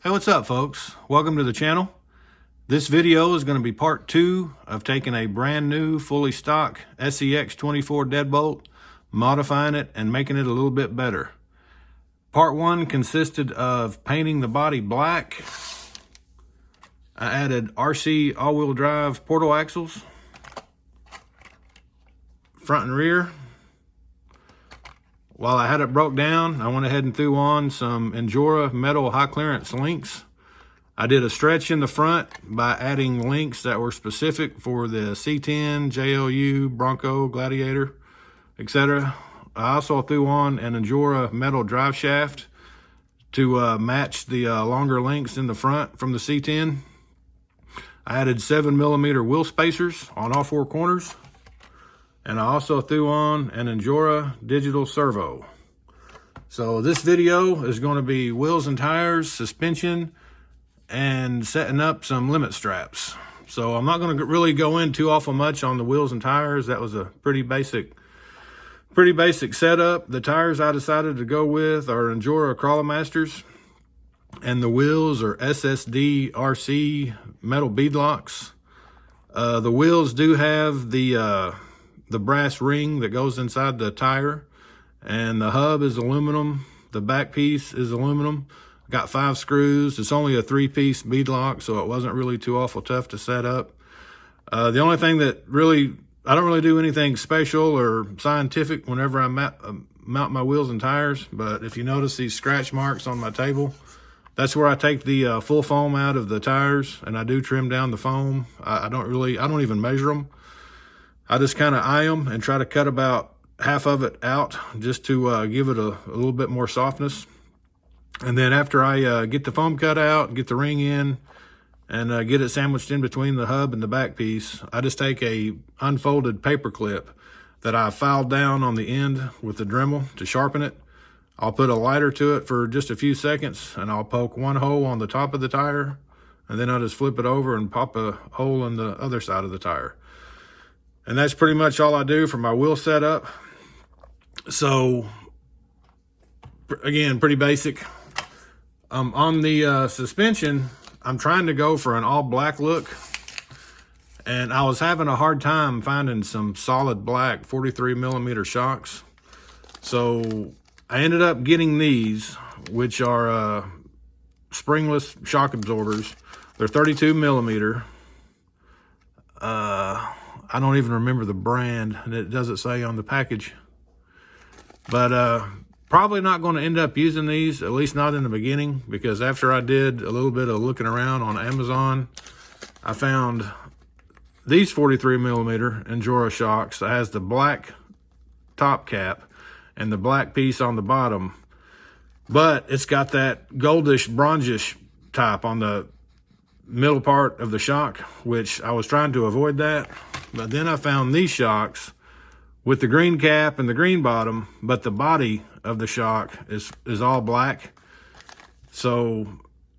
Hey, what's up, folks? Welcome to the channel. This video is going to be part 2 of taking a brand new, fully stock SEX 24 Deadbolt, modifying it and making it a little bit better. Part 1 consisted of painting the body black. I added RC all-wheel drive portal axles, front and rear. While I had it broke down, I went ahead and threw on some Endura metal high clearance links. I did a stretch in the front by adding links that were specific for the C10, JLU, Bronco, Gladiator, etc. I also threw on an Endura metal drive shaft to match the longer links in the front from the C10. I added 7mm wheel spacers on all 4 corners. And I also threw on an Endura digital servo. So this video is going to be wheels and tires, suspension, and setting up some limit straps. So I'm not going to really go in too awful much on the wheels and tires. That was a pretty basic setup. The tires I decided to go with are Endura Crawler Masters, and the wheels are SSD RC metal beadlocks. The wheels do have the brass ring that goes inside the tire, and the hub is aluminum. The back piece is aluminum. Got 5 screws. It's only a 3-piece beadlock, so it wasn't really too awful tough to set up. The only thing that I don't really do anything special or scientific whenever I mount my wheels and tires, but if you notice these scratch marks on my table, that's where I take the full foam out of the tires, and I do trim down the foam. I don't even measure them. I just kind of eye them and try to cut about half of it out just to give it a little bit more softness. And then after I get the foam cut out, get the ring in, and get it sandwiched in between the hub and the back piece, I just take a unfolded paper clip that I filed down on the end with the Dremel to sharpen it. I'll put a lighter to it for just a few seconds, and I'll poke one hole on the top of the tire, and then I'll just flip it over and pop a hole in the other side of the tire. And that's pretty much all I do for my wheel setup. So, again, pretty basic. On the suspension, I'm trying to go for an all black look. And I was having a hard time finding some solid black 43mm shocks. So, I ended up getting these, which are springless shock absorbers. They're 32mm. I don't even remember the brand, and it doesn't say on the package. But probably not going to end up using these, at least not in the beginning, because after I did a little bit of looking around on Amazon, I found these 43mm Endura shocks that has the black top cap and the black piece on the bottom, but it's got that goldish, bronzish type on the middle part of the shock, which I was trying to avoid that. But then I found these shocks with the green cap and the green bottom, but the body of the shock is all black. So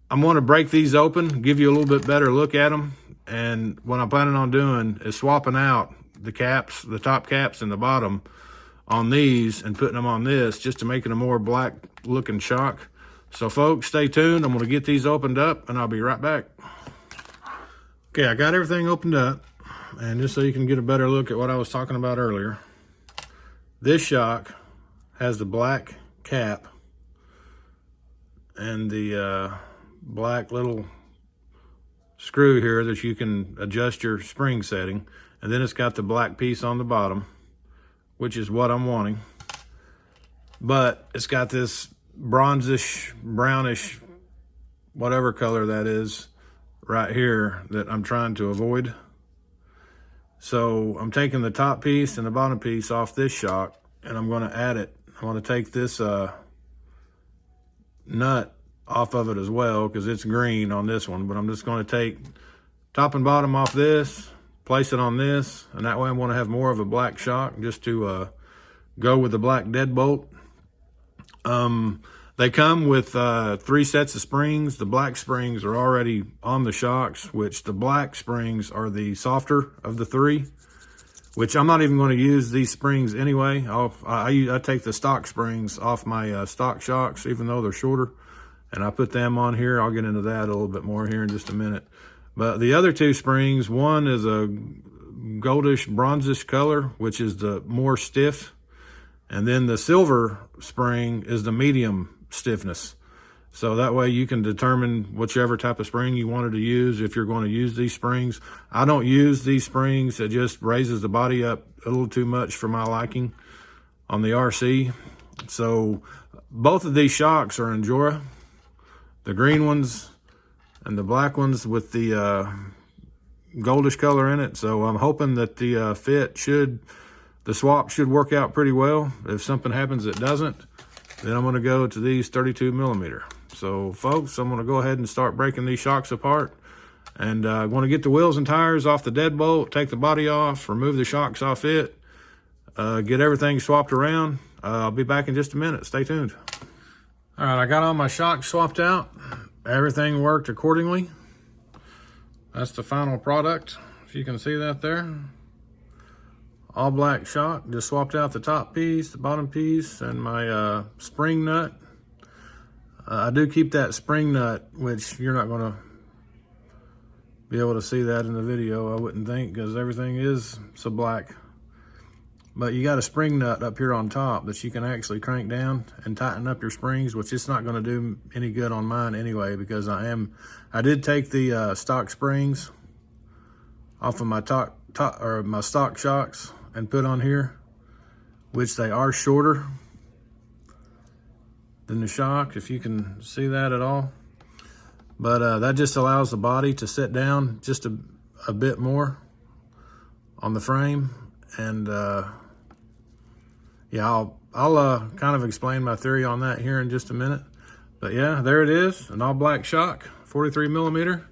I'm going to break these open, give you a little bit better look at them. And what I'm planning on doing is swapping out the caps, the top caps and the bottom on these, and putting them on this just to make it a more black looking shock. So folks, stay tuned. I'm going to get these opened up and I'll be right back. Okay, I got everything opened up. And just so you can get a better look at what I was talking about earlier, this shock has the black cap and the black little screw here that you can adjust your spring setting. And then it's got the black piece on the bottom, which is what I'm wanting. But it's got this bronzish, brownish, whatever color that is right here that I'm trying to avoid. So I'm taking the top piece and the bottom piece off this shock, and I'm going to add it. I want to take this nut off of it as well, because it's green on this one. But I'm just going to take top and bottom off this, place it on this, and that way I'm going to have more of a black shock just to go with the black Deadbolt. They come with 3 sets of springs. The black springs are already on the shocks, which the black springs are the softer of the 3, which I'm not even going to use these springs anyway. I take the stock springs off my stock shocks, even though they're shorter. and I put them on here. I'll get into that a little bit more here in just a minute. But the other two springs, one is a goldish bronzish color, which is the more stiff, and then the silver spring is the medium stiffness. So that way you can determine whichever type of spring you wanted to use if you're going to use these springs. I don't use these springs. It just raises the body up a little too much for my liking on the RC. So both of these shocks are Endura, the green ones and the black ones with the goldish color in it. So I'm hoping that the the swap should work out pretty well. If something happens that doesn't, then I'm going to go to these 32 millimeter. So folks, I'm going to go ahead and start breaking these shocks apart. And I'm going to get the wheels and tires off the Deadbolt, take the body off, remove the shocks off it, get everything swapped around. I'll be back in just a minute. Stay tuned. All right, I got all my shocks swapped out. Everything worked accordingly. That's the final product, if you can see that there. All black shock. Just swapped out the top piece, the bottom piece, and my spring nut. I do keep that spring nut, which you're not going to be able to see that in the video, I wouldn't think, because everything is so black. But you got a spring nut up here on top that you can actually crank down and tighten up your springs, which is not going to do any good on mine anyway, because I did take the stock springs off of my my stock shocks and put on here, which they are shorter than the shock, if you can see that at all. But that just allows the body to sit down just a bit more on the frame. And yeah, I'll kind of explain my theory on that here in just a minute. But yeah, there it is, an all black shock, 43 millimeter.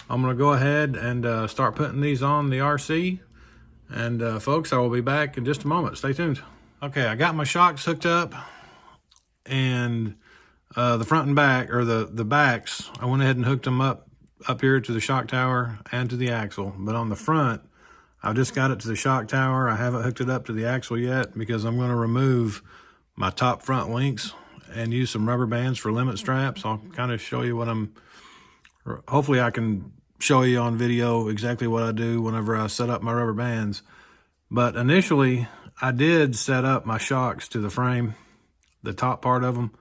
I'm gonna go ahead and start putting these on the RC. And folks, I will be back in just a moment. Stay tuned. Okay, I got my shocks hooked up, and the front and back, or the backs, I went ahead and hooked them up here to the shock tower and to the axle. But on the front, I've just got it to the shock tower. I haven't hooked it up to the axle yet because I'm going to remove my top front links and use some rubber bands for limit straps. I'll kind of show you what hopefully I can show you on video exactly what I do whenever I set up my rubber bands. But initially, I did set up my shocks to the frame, the top part of them.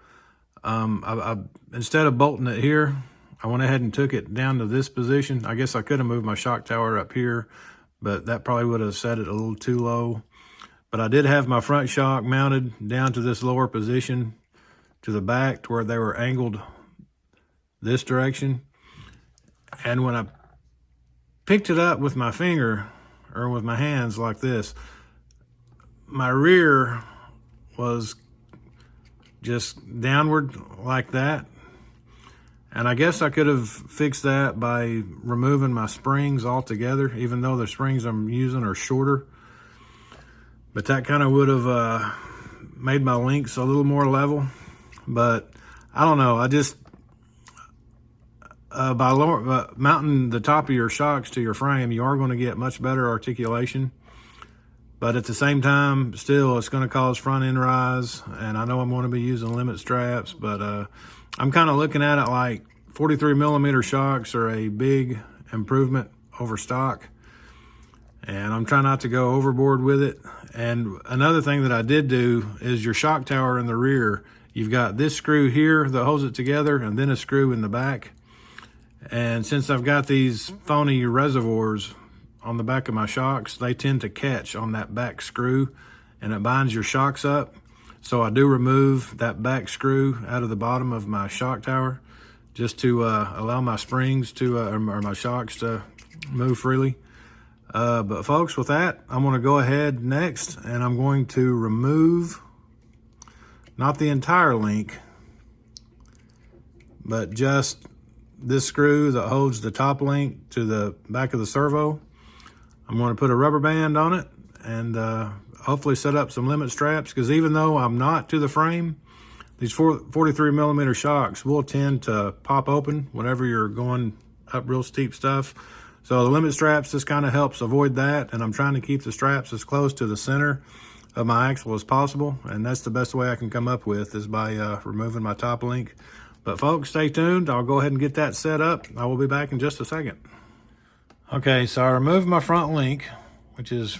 Instead of bolting it here, I went ahead and took it down to this position. I guess I could have moved my shock tower up here, but that probably would have set it a little too low. But I did have my front shock mounted down to this lower position to the back to where they were angled this direction. And when I picked it up with my finger or with my hands like this, my rear was just downward like that. And I guess I could have fixed that by removing my springs altogether, even though the springs I'm using are shorter. But that kind of would have made my links a little more level. But I don't know, I just, by mounting the top of your shocks to your frame, you are going to get much better articulation. But at the same time, still, it's going to cause front end rise. And I know I'm going to be using limit straps, but I'm kind of looking at it like 43 millimeter shocks are a big improvement over stock. And I'm trying not to go overboard with it. And another thing that I did do is your shock tower in the rear, you've got this screw here that holds it together and then a screw in the back. And since I've got these phony reservoirs on the back of my shocks, they tend to catch on that back screw and it binds your shocks up. So I do remove that back screw out of the bottom of my shock tower just to allow my springs to, or my shocks to move freely. But folks, with that, I'm going to go ahead next and I'm going to remove, not the entire link, but just this screw that holds the top link to the back of the servo. I'm going to put a rubber band on it and hopefully set up some limit straps, because even though I'm not to the frame, these 43 millimeter shocks will tend to pop open whenever you're going up real steep stuff. So the limit straps just kind of helps avoid that, and I'm trying to keep the straps as close to the center of my axle as possible, and that's the best way I can come up with is by removing my top link. But folks, stay tuned. I'll go ahead and get that set up. I will be back in just a second. Okay, so I removed my front link, which is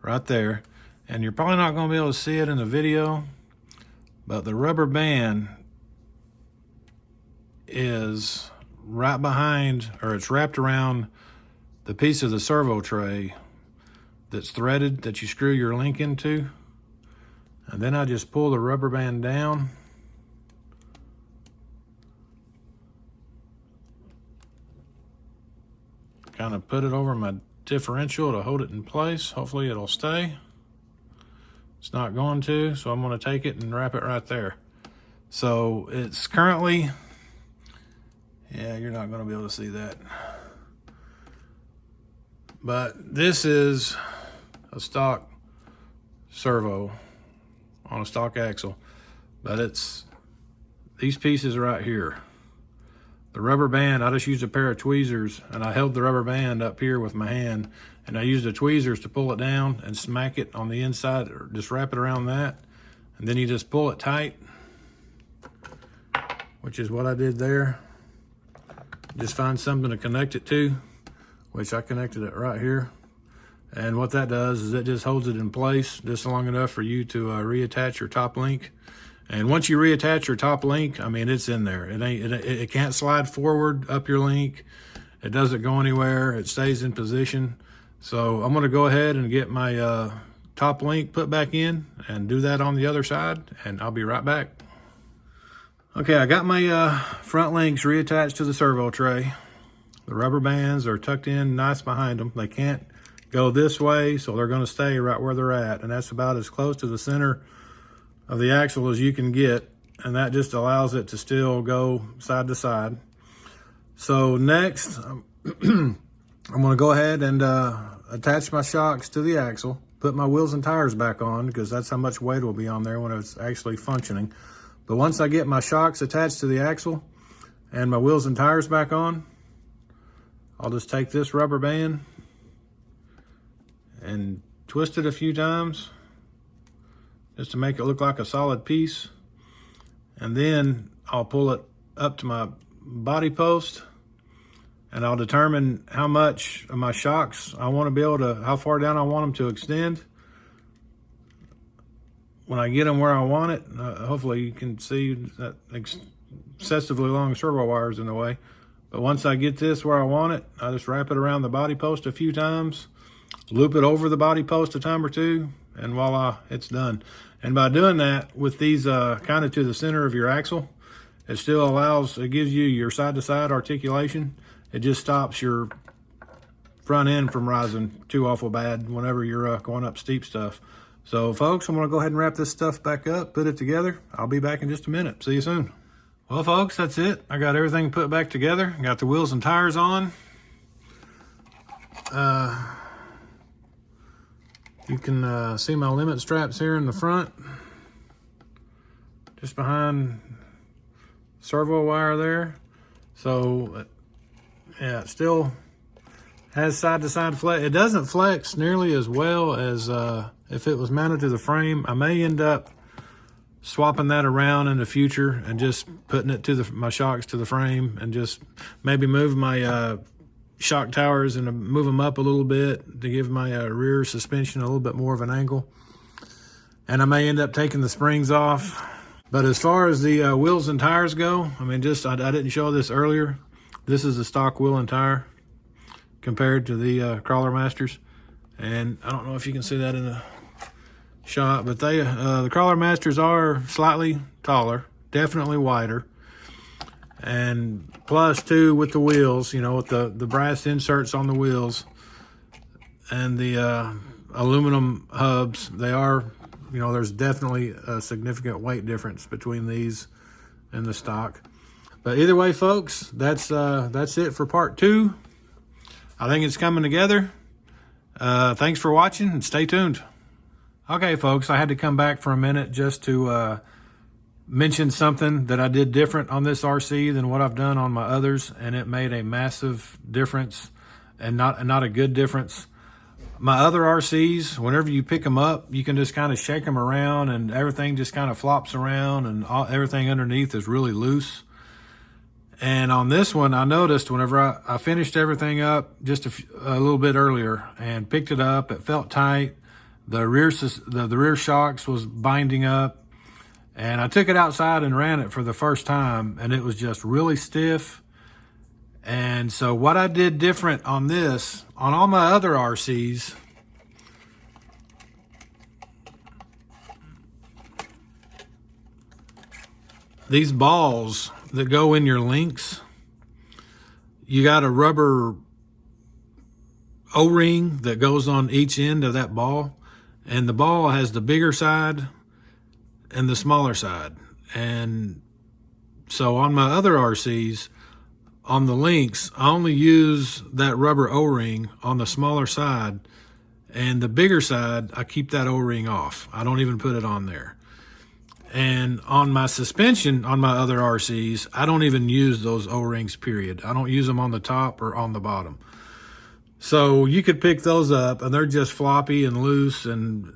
right there. And you're probably not going to be able to see it in the video, but the rubber band is right behind, or it's wrapped around the piece of the servo tray that's threaded that you screw your link into. And then I just pull the rubber band down. Kind of put it over my differential to hold it in place. Hopefully it'll stay. It's not going to, so I'm going to take it and wrap it right there. So it's currently, yeah, you're not going to be able to see that. But this is a stock servo on a stock axle, but it's these pieces right here. The rubber band, I just used a pair of tweezers and I held the rubber band up here with my hand, and I used the tweezers to pull it down and smack it on the inside, or just wrap it around that. And then you just pull it tight, which is what I did there. Just find something to connect it to, which I connected it right here. And what that does is it just holds it in place just long enough for you to reattach your top link. And once you reattach your top link, I mean, it's in there. It can't slide forward up your link. It doesn't go anywhere. It stays in position. So I'm going to go ahead and get my top link put back in and do that on the other side, and I'll be right back. Okay, I got my front links reattached to the servo tray. The rubber bands are tucked in nice behind them. They can't go this way, so they're going to stay right where they're at, and that's about as close to the center of the axle as you can get, and that just allows it to still go side to side. So next, I'm going to go ahead and attach my shocks to the axle, put my wheels and tires back on, because that's how much weight will be on there when it's actually functioning. But once I get my shocks attached to the axle and my wheels and tires back on, I'll just take this rubber band and twist it a few times just to make it look like a solid piece. And then I'll pull it up to my body post, and I'll determine how much of my shocks I want to be able to, how far down I want them to extend. When I get them where I want it, hopefully you can see that excessively long servo wires in the way. But once I get this where I want it, I just wrap it around the body post a few times, loop it over the body post a time or two, and voila, it's done. And by doing that with these kind of to the center of your axle, it still allows, it gives you your side-to-side articulation. It just stops your front end from rising too awful bad whenever you're going up steep stuff. So folks, I'm going to go ahead and wrap this stuff back up, put it together. I'll be back in just a minute. See you soon. Well, folks, that's it. I got everything put back together. Got the wheels and tires on. You can see my limit straps here in the front, just behind servo wire there. So yeah, it still has side-to-side flex. It doesn't flex nearly as well as if it was mounted to the frame. I may end up swapping that around in the future and just putting it to my shocks to the frame, and just maybe move my shock towers and move them up a little bit to give my rear suspension a little bit more of an angle. And I may end up taking the springs off. But as far as the wheels and tires go, I mean, I didn't show this earlier. This is a stock wheel and tire compared to the Crawler Masters. And I don't know if you can see that in the shot, but the Crawler Masters are slightly taller, definitely wider. And plus too, with the wheels, you know, with the brass inserts on the wheels and the aluminum hubs, they are, you know, there's definitely a significant weight difference between these and the stock. But either way, folks, that's it for part 2. I think it's coming together. Thanks for watching, and stay tuned. Okay, folks, I had to come back for a minute just to mention something that I did different on this RC than what I've done on my others, and it made a massive difference, and not a good difference. my other RCs, whenever you pick them up, you can just kind of shake them around and everything just kind of flops around, and everything underneath is really loose. And on this one, I noticed whenever I finished everything up just a little bit earlier and picked it up, it felt tight. The rear shocks was binding up, and I took it outside and ran it for the first time, and it was just really stiff. And so what I did different on this, on all my other RCs, these balls that go in your links, you got a rubber O-ring that goes on each end of that ball, and the ball has the bigger side and the smaller side. And so on my other RCs, on the links, I only use that rubber O-ring on the smaller side, and the bigger side, I keep that O-ring off. I don't even put it on there. And on my suspension, on my other RCs, I don't even use those O-rings, period. I don't use them on the top or on the bottom. So you could pick those up, and they're just floppy and loose, and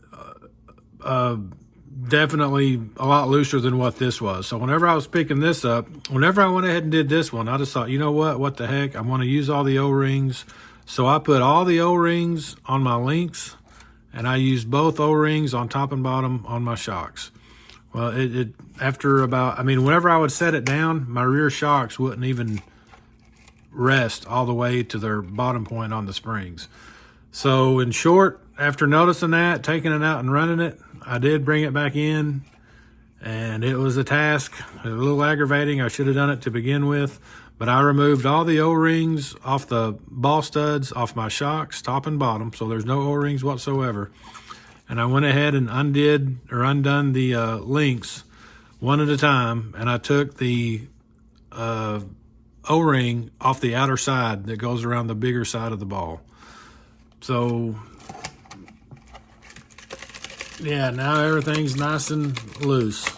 definitely a lot looser than what this was. So whenever I was picking this up, whenever I went ahead and did this one, I just thought, you know what the heck? I want to use all the O-rings. So I put all the O-rings on my links, and I used both O-rings on top and bottom on my shocks. Well, after about, whenever I would set it down, my rear shocks wouldn't even rest all the way to their bottom point on the springs. So in short, after noticing that, taking it out and running it, I did bring it back in, and it was a task. A little aggravating. I should have done it to begin with, but I removed all the O-rings off the ball studs, off my shocks, top and bottom, so there's no O-rings whatsoever. And I went ahead and undone the links one at a time, and I took the O-ring off the outer side that goes around the bigger side of the ball. So yeah, now everything's nice and loose.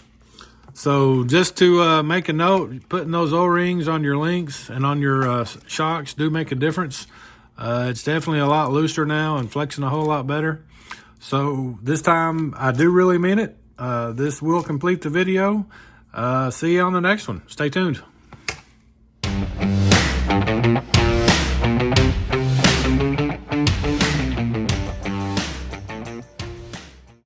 So just to make a note, putting those O-rings on your links and on your shocks do make a difference. It's definitely a lot looser now and flexing a whole lot better. So this time I do really mean it. This will complete the video. See you on the next one. Stay tuned.